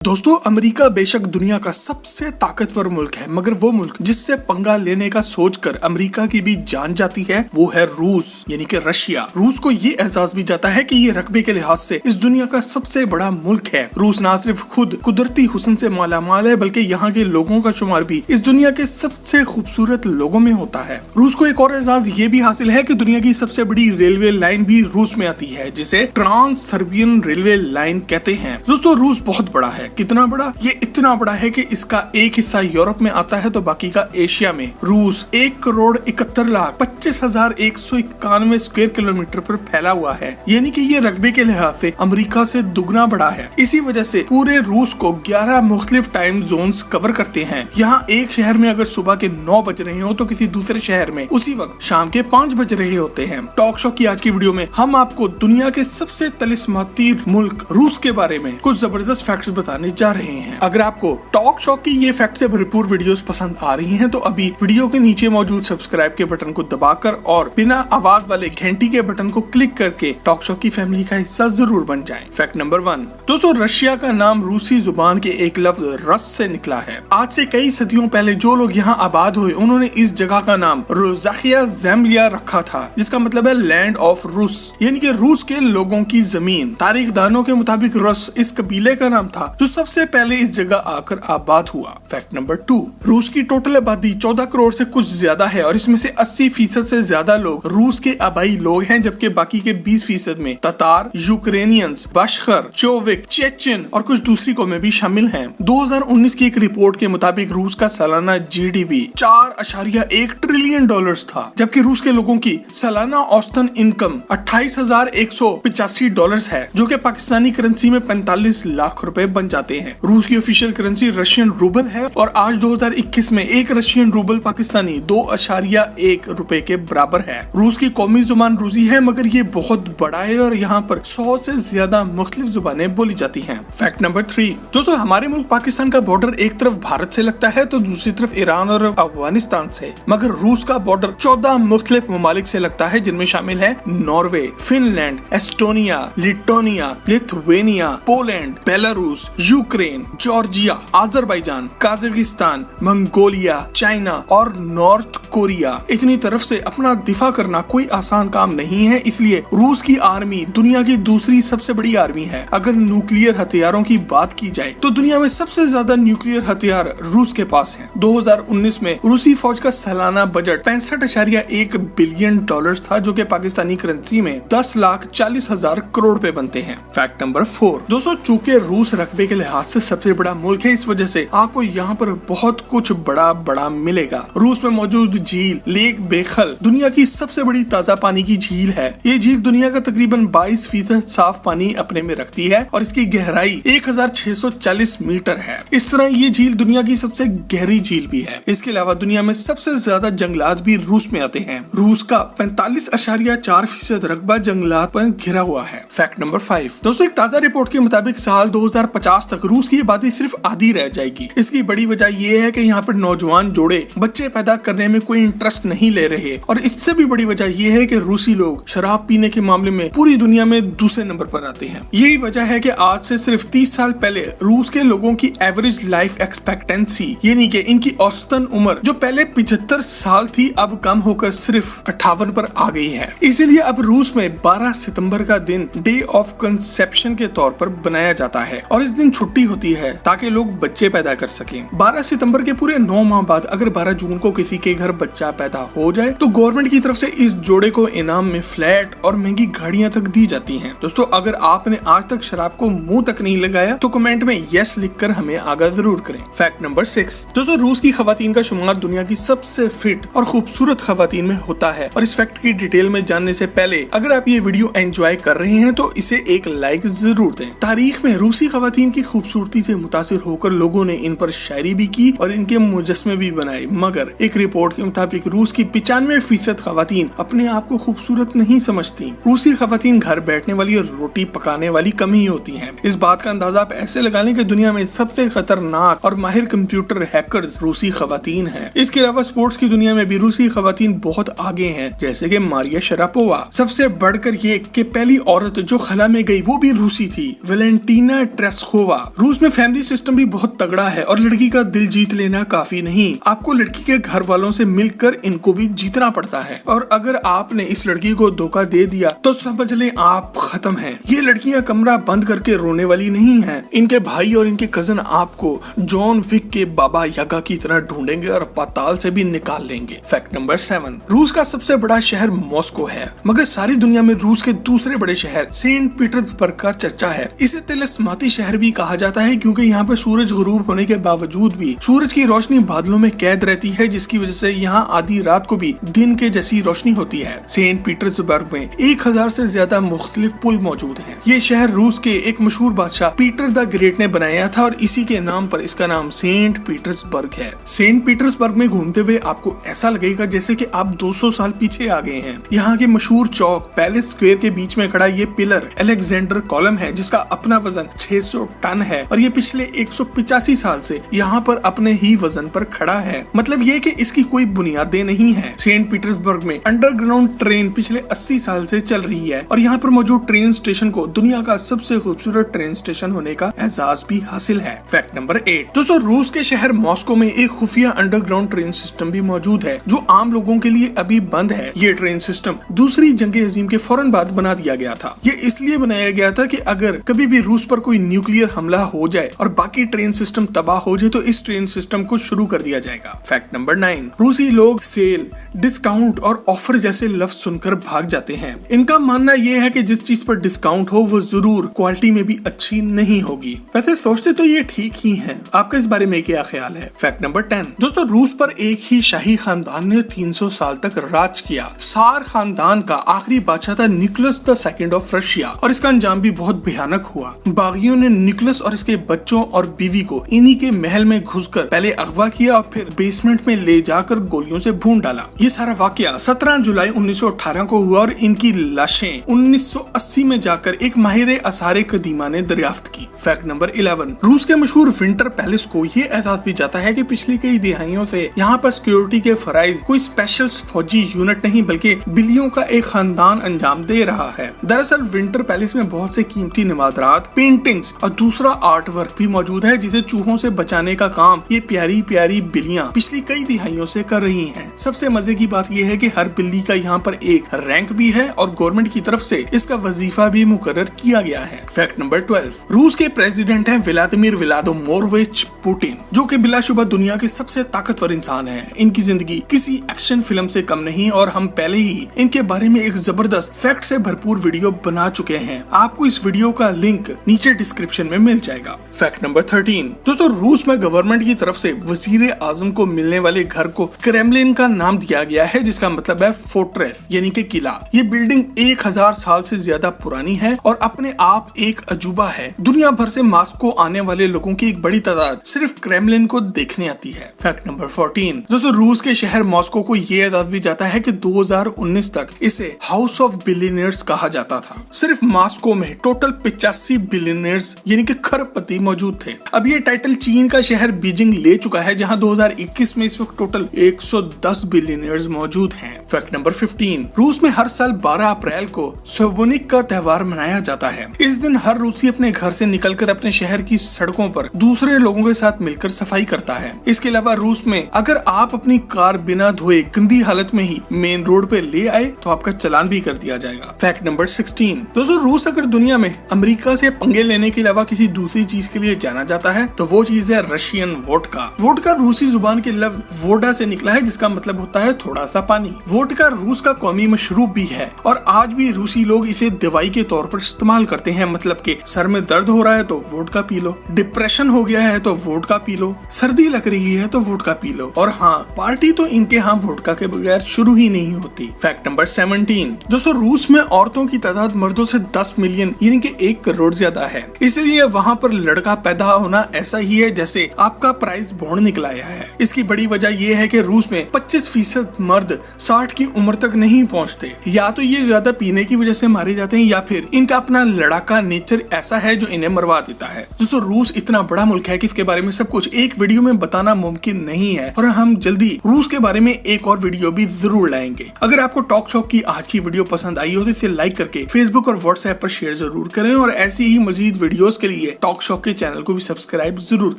दोस्तों, अमेरिका बेशक दुनिया का सबसे ताकतवर मुल्क है, मगर वो मुल्क जिससे पंगा लेने का सोचकर अमेरिका की भी जान जाती है वो है रूस, यानी कि रशिया। रूस को ये एहसास भी जाता है कि ये रकबे के लिहाज से इस दुनिया का सबसे बड़ा मुल्क है। रूस न सिर्फ खुद कुदरती हुस्न से मालामाल है, बल्कि यहाँ के लोगों का शुमार भी इस दुनिया के सबसे खूबसूरत लोगों में होता है। रूस को एक और एहसास ये भी हासिल है कि दुनिया की सबसे बड़ी रेलवे लाइन भी रूस में आती है, जिसे ट्रांस सर्बियन रेलवे लाइन कहते हैं। दोस्तों, रूस बहुत बड़ा है। कितना बड़ा? ये इतना बड़ा है कि इसका एक हिस्सा यूरोप में आता है तो बाकी का एशिया में। रूस 1,71,25,191 स्क्वायर किलोमीटर पर फैला हुआ है, यानी कि ये रकबे के लिहाज से अमेरिका से दुगना बड़ा है। इसी वजह से पूरे रूस को 11 मुख्तलिफ टाइम जोन्स कवर करते हैं। यहाँ एक शहर में अगर सुबह के 9 बज रहे हो तो किसी दूसरे शहर में उसी वक्त शाम के 5 बज रहे होते हैं। टॉक शो की आज की वीडियो में हम आपको दुनिया के सबसे तिलिस्माती मुल्क रूस के बारे में कुछ जबरदस्त फैक्ट्स बताने जा रहे हैं। अगर आपको टॉक शो की ये फैक्ट से भरपूर वीडियोस पसंद आ रही हैं तो अभी वीडियो के नीचे मौजूद सब्सक्राइब के बटन को दबाकर और बिना आवाज वाले घंटी के बटन को क्लिक करके टॉक शो की फैमिली का हिस्सा जरूर बन जाएं। फैक्ट नंबर 1, दोस्तों, रशिया का नाम रूसी जुबान के एक लफ्ज रस से निकला है। आज से कई सदियों पहले जो लोग यहाँ आबाद हुए उन्होंने इस जगह का नाम रोज़ाखिया ज़ेमलिया रखा था, जिसका मतलब है लैंड ऑफ रूस, यानी कि रूस के लोगों की जमीन। तारीखदानों के मुताबिक रस इस कबीले का नाम था जो सबसे पहले इस जगह आकर आबाद हुआ। फैक्ट नंबर 2, रूस की टोटल आबादी 14 करोड़ से कुछ ज्यादा है और इसमें से 80% से ज्यादा लोग रूस के आबाई लोग हैं, जबकि बाकी के 20% में ततार, यूक्रेनियंस, बशखर, चोविक, चेचन और कुछ दूसरी कौमें भी शामिल हैं। 2019 की एक रिपोर्ट के मुताबिक रूस का सालाना जीडीपी 4.1 ट्रिलियन डॉलर्स था, जबकि रूस के लोगों की सालाना औसतन इनकम 28,185 डॉलर्स है, जो कि पाकिस्तानी करेंसी में 45 लाख रुपए बन जाते हैं। रूस की ऑफिशियल करेंसी रशियन रूबल है और आज 2021 में एक रशियन रूबल पाकिस्तानी 2.1 रुपए के बराबर है। रूस की कौमी जुबान रूसी है, मगर ये बहुत बड़ा है और यहाँ पर 100 से ज्यादा मुख्तलिफ जुबानें बोली जाती हैं। फैक्ट नंबर 3, दोस्तों, हमारे मुल्क पाकिस्तान का बॉर्डर एक तरफ भारत से लगता है तो दूसरी तरफ ईरान और अफगानिस्तान से, मगर रूस का बॉर्डर 14 मुख्तलिफ ममालिक से लगता है, जिनमें शामिल है नॉर्वे, फिनलैंड, एस्टोनिया, लिटोनिया, Lithuania, Poland, Belarus, Ukraine, Georgia, Azerbaijan, Kazakhstan, Mongolia, China और नॉर्थ कोरिया। इतनी तरफ से अपना दिफा करना कोई आसान काम नहीं है, इसलिए रूस की आर्मी दुनिया की दूसरी सबसे बड़ी आर्मी है। अगर न्यूक्लियर हथियारों की बात की जाए तो दुनिया में सबसे ज्यादा न्यूक्लियर हथियार रूस के पास है। 2019 में रूसी फौज का सालाना बजट 65.1 बिलियन डॉलर था, जो कि पाकिस्तानी करेंसी में 10,40,000 करोड़ रुपए बनते हैं। फैक्ट नंबर 4, दोस्तों, चूंकि रूस रकबे के लिहाज से सबसे बड़ा मुल्क है, इस वजह से आपको यहाँ पर बहुत कुछ बड़ा बड़ा मिलेगा। रूस में मौजूद झील लेक बेखल दुनिया की सबसे बड़ी ताजा पानी की झील है। ये झील दुनिया का तकरीबन 22% साफ पानी अपने में रखती है और इसकी गहराई 1,640 मीटर है। इस तरह ये झील दुनिया की सबसे गहरी झील भी है। इसके अलावा दुनिया में सबसे ज्यादा जंगलात भी रूस में आते हैं। रूस का 45.4% रकबा जंगलात पर घिरा हुआ है। फैक्ट नंबर 5, दोस्तों, एक ताजा रिपोर्ट के मुताबिक साल 2050 तक रूस की आबादी सिर्फ आधी रह जाएगी। इसकी बड़ी वजह यह है कि यहाँ पर नौजवान जोड़े बच्चे पैदा करने में कोई इंटरेस्ट नहीं ले रहे और इससे भी बड़ी वजह यह है कि रूसी लोग शराब पीने के मामले में पूरी दुनिया में दूसरे नंबर पर आते हैं। यही वजह है कि आज से सिर्फ 30 साल पहले रूस के लोगों की एवरेज लाइफ एक्सपेक्टेंसी, यानी कि इनकी औसतन उम्र जो पहले 75 साल थी, अब कम होकर सिर्फ 58 पर आ गई है। इसीलिए अब रूस में 12 सितंबर का दिन डे ऑफ कंसेप्शन के तौर पर बनाया जाता है और इस दिन छुट्टी होती है ताकि लोग बच्चे पैदा कर सकें। 12 सितंबर के पूरे 9 माह बाद अगर 12 जून को किसी के घर बच्चा पैदा हो जाए तो गवर्नमेंट की तरफ से इस जोड़े को इनाम में फ्लैट और महंगी गाड़ियां तक दी जाती हैं। दोस्तों, अगर आपने आज तक शराब को मुंह तक नहीं लगाया तो कमेंट में यस लिखकर हमें आगाह जरूर करें। फैक्ट नंबर 6, दोस्तों, रूस की खवातीन का शुमार दुनिया की सबसे फिट और खूबसूरत खवातीन में होता है और इस फैक्ट की डिटेल में जानने से पहले अगर आप ये वीडियो एंजॉय कर रहे हैं तो इसे एक लाइक जरूर दें। तारीख में रूसी खवातीन की खूबसूरती से मुतासिर होकर लोगों ने इन पर शायरी भी की और इनके मुजस्मे भी बनाए, मगर एक रिपोर्ट के मुताबिक रूस की 95% खवातीन अपने आप को खूबसूरत नहीं समझती। रूसी खवातीन घर बैठने वाली और रोटी पकाने वाली कम ही होती हैं। इस बात का अंदाजा आप ऐसे लगा लें कि दुनिया में सबसे खतरनाक और माहिर कंप्यूटर हैकर्स रूसी खवातीन हैं। इसके अलावा स्पोर्ट्स की दुनिया में भी रूसी खवातीन बहुत आगे हैं, जैसे कि मारिया शरापोवा। सबसे बढ़कर ये कि पहली औरत जो खला में गई वो भी रूसी थी, वेलेंटीना ट्रेस्कोवा। रूस में फैमिली सिस्टम भी बहुत तगड़ा है और लड़की का दिल जीत लेना काफी नहीं, आपको लड़की के घर वालों से मिलकर इनको भी जीतना पड़ता है। और अगर आपने इस लड़की को धोखा दे दिया तो समझ लें आप खत्म हैं। ये लड़कियां कमरा बंद करके रोने वाली नहीं हैं। इनके भाई और इनके कजन आपको जॉन विक के बाबा यागा की तरह ढूंढेंगे और पाताल से भी निकाल लेंगे। फैक्ट नंबर 7, रूस का सबसे बड़ा शहर मॉस्को है, मगर सारी दुनिया में रूस के दूसरे बड़े शहर सेंट पीटर्सबर्ग का चर्चा है। इसे तिलिस्माती शहर भी कहा जाता है क्योंकि यहाँ पे सूरज गुरूब होने के बावजूद भी सूरज की रोशनी बादलों में कैद रहती है, जिसकी वजह से यहाँ आधी रात को भी दिन के जैसी रोशनी होती है। सेंट पीटर्सबर्ग में 1000 से ज्यादा मुख्तलिफ पुल मौजूद हैं। ये शहर रूस के एक मशहूर बादशाह पीटर द ग्रेट ने बनाया था और इसी के नाम पर इसका नाम सेंट पीटर्सबर्ग है। सेंट पीटर्सबर्ग में घूमते हुए आपको ऐसा लगेगा जैसे कि आप 200 साल पीछे आ गए हैं। यहाँ के मशहूर चौक पैलेस स्क्वायर के बीच में खड़ा ये पिलर अलेक्जेंडर कॉलम है, जिसका अपना वजन 600 टन है और ये पिछले 185 साल से यहाँ पर अपने ही वजन पर खड़ा है। मतलब ये कि इसकी कोई बुनियादें नहीं है। सेंट पीटर्सबर्ग में अंडरग्राउंड ट्रेन पिछले 80 साल से चल रही है और यहाँ पर मौजूद ट्रेन स्टेशन को दुनिया का सबसे खूबसूरत ट्रेन स्टेशन होने का एजाज भी हासिल है। फैक्ट नंबर 8, दोस्तों रूस के शहर मॉस्को में एक खुफिया अंडरग्राउंड ट्रेन सिस्टम भी मौजूद है जो आम लोगों के लिए अभी बंद है। ये ट्रेन सिस्टम दूसरी जंग अजीम के फौरन बाद बना दिया गया था। ये इसलिए बनाया गया था कि अगर कभी भी रूस पर कोई न्यूक्लियर हमला हो जाए और बाकी ट्रेन सिस्टम तबाह हो जाए तो इस ट्रेन सिस्टम को शुरू कर दिया जाएगा। फैक्ट नंबर 9, रूसी लोग सेल, डिस्काउंट और ऑफर जैसे लफ्ज सुनकर भाग जाते हैं। इनका मानना यह है कि जिस चीज पर डिस्काउंट हो वो जरूर क्वालिटी में भी अच्छी नहीं होगी। वैसे सोचते तो ये ठीक ही है, आपका इस बारे में क्या ख्याल है? फैक्ट नंबर 10, दोस्तों रूस पर एक ही शाही खानदान ने 300 साल तक राज किया। सार खानदान का आखिरी बादशाह था Nicholas the second of Russia और इसका अंजाम भी बहुत भयानक हुआ। बागियों ने निकोलस और इसके बच्चों और बीवी को इन्हीं के महल में घुसकर पहले अगवा किया और फिर बेसमेंट में ले जाकर गोलियों से भून डाला। ये सारा वाकया 17 जुलाई 1918 को हुआ और इनकी लाशें 1980 में जाकर एक माहिर आसारे कदीमा ने दरियाफ्त की। फैक्ट नंबर 11, रूस के मशहूर विंटर पैलेस को ये एहसास भी जाता है कि पिछली कई दिहाइयों से यहाँ पर सिक्योरिटी के फराइज कोई स्पेशल फौजी यूनिट नहीं बल्कि बिल्लियों का एक खानदान अंजाम दे रहा है। दरअसल विंटर पैलेस में बहुत से कीमती नवादरात, पेंटिंग्स और दूसरा आर्ट वर्क भी मौजूद है जिसे चूहों से बचाने का काम ये प्यारी प्यारी बिल्लियाँ पिछली कई दिहाइयों से कर रही हैं। सबसे मजे की बात यह है कि हर बिल्ली का यहाँ पर एक रैंक भी है और गवर्नमेंट की तरफ से इसका वजीफा भी मुकर्रर किया गया है। फैक्ट नंबर 12, रूस के प्रेसिडेंट हैं व्लादिमीर व्लादिमीरोविच पुतिन, जो कि बिलाशुबा दुनिया के सबसे ताकतवर इंसान हैं। इनकी जिंदगी किसी एक्शन फिल्म से कम नहीं और हम पहले ही इनके बारे में एक जबरदस्त फैक्ट से भरपूर वीडियो बना चुके हैं। आपको इस वीडियो का लिंक नीचे डिस्क्रिप्शन में मिल जाएगा। फैक्ट नंबर 13, दोस्तों रूस में गवर्नमेंट की तरफ से वजीर आजम को मिलने वाले घर को क्रेमलिन का नाम दिया गया है, जिसका मतलब है फोर्ट्रेस यानी कि किला। ये बिल्डिंग 1000 साल से ज्यादा पुरानी है और अपने आप एक अजूबा है। दुनिया भर से मॉस्को आने वाले लोगों की एक बड़ी तादाद सिर्फ क्रेमलिन को देखने आती है। फैक्ट नंबर 14, दोस्तों रूस के शहर मॉस्को को ये एजाज भी जाता है कि 2019 तक इसे हाउस ऑफ बिलियनियर्स कहा जाता था। सिर्फ मॉस्को में टोटल 85 बिलियनियर्स यानी कि खरबपति मौजूद थे। अब ये टाइटल चीन का शहर बीजिंग ले चुका है, जहां 2021 में इस वक्त टोटल 110 बिलियनियर्स मौजूद हैं। फैक्ट नंबर 15, रूस में हर साल 12 अप्रैल को सोबोनिक का त्योहार मनाया जाता है। इस दिन हर रूसी अपने घर से निकलकर अपने शहर की सड़कों पर दूसरे लोगों के साथ मिलकर सफाई करता है। इसके अलावा रूस में अगर आप अपनी कार बिना धोए गंदी हालत में ही मेन रोड पे ले आए तो आपका चालान भी कर दिया जाएगा। फैक्ट नंबर 16, दोस्तों रूस अगर दुनिया में अमेरिका से पंगे लेने के अलावा किसी दूसरी चीज के लिए जाना जाता है तो वो चीज है रशियन वोडका। वोडका रूसी जुबान के लफ्ज वोडा से निकला है, जिसका मतलब होता है थोड़ा सा पानी। वोडका रूस का कौमी मशरूब भी है और आज भी रूसी लोग इसे दवाई के तौर पर इस्तेमाल करते हैं। मतलब कि सर में दर्द हो रहा है तो वोडका पी लो, डिप्रेशन हो गया है तो वोडका पी लो, सर्दी लग रही है तो वोडका पी लो। और हाँ, पार्टी तो इनके यहाँ वोडका के बगैर शुरू ही नहीं होती। फैक्ट नंबर 17, दोस्तों रूस में औरतों की तादाद मर्दों से 10 मिलियन यानी कि 1 करोड़ ज्यादा है। इसलिए वहाँ पर लड़का पैदा होना ऐसा ही है जैसे आपका प्राइस बॉन्ड निकल आया है। इसकी बड़ी वजह यह है कि रूस में 25% मर्द 60 की उम्र तक नहीं पहुंचते। या तो ये ज्यादा पीने की वजह से मारे जाते हैं या फिर इनका अपना लड़ाका नेचर ऐसा है जो इन्हें मरवा देता है। दोस्तों रूस इतना बड़ा मुल्क है कि इसके बारे में सब कुछ एक वीडियो में बताना मुमकिन नहीं है और हम जल्दी रूस के बारे में एक और वीडियो भी जरूर लाएंगे। अगर आपको टॉक शॉप की आज की वीडियो पसंद आई हो तो इसे लाइक करके फेसबुक और व्हाट्सएप पर शेयर जरूर करें और ऐसी ही मजीद वीडियोस के लिए टॉक शॉप के चैनल को भी सब्सक्राइब जरूर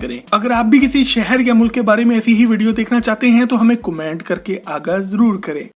करें। अगर आप भी किसी शहर या मुल्क के बारे में ऐसी ही वीडियो देखना चाहते हैं तो हमें कमेंट करके आगाह जरूर करें।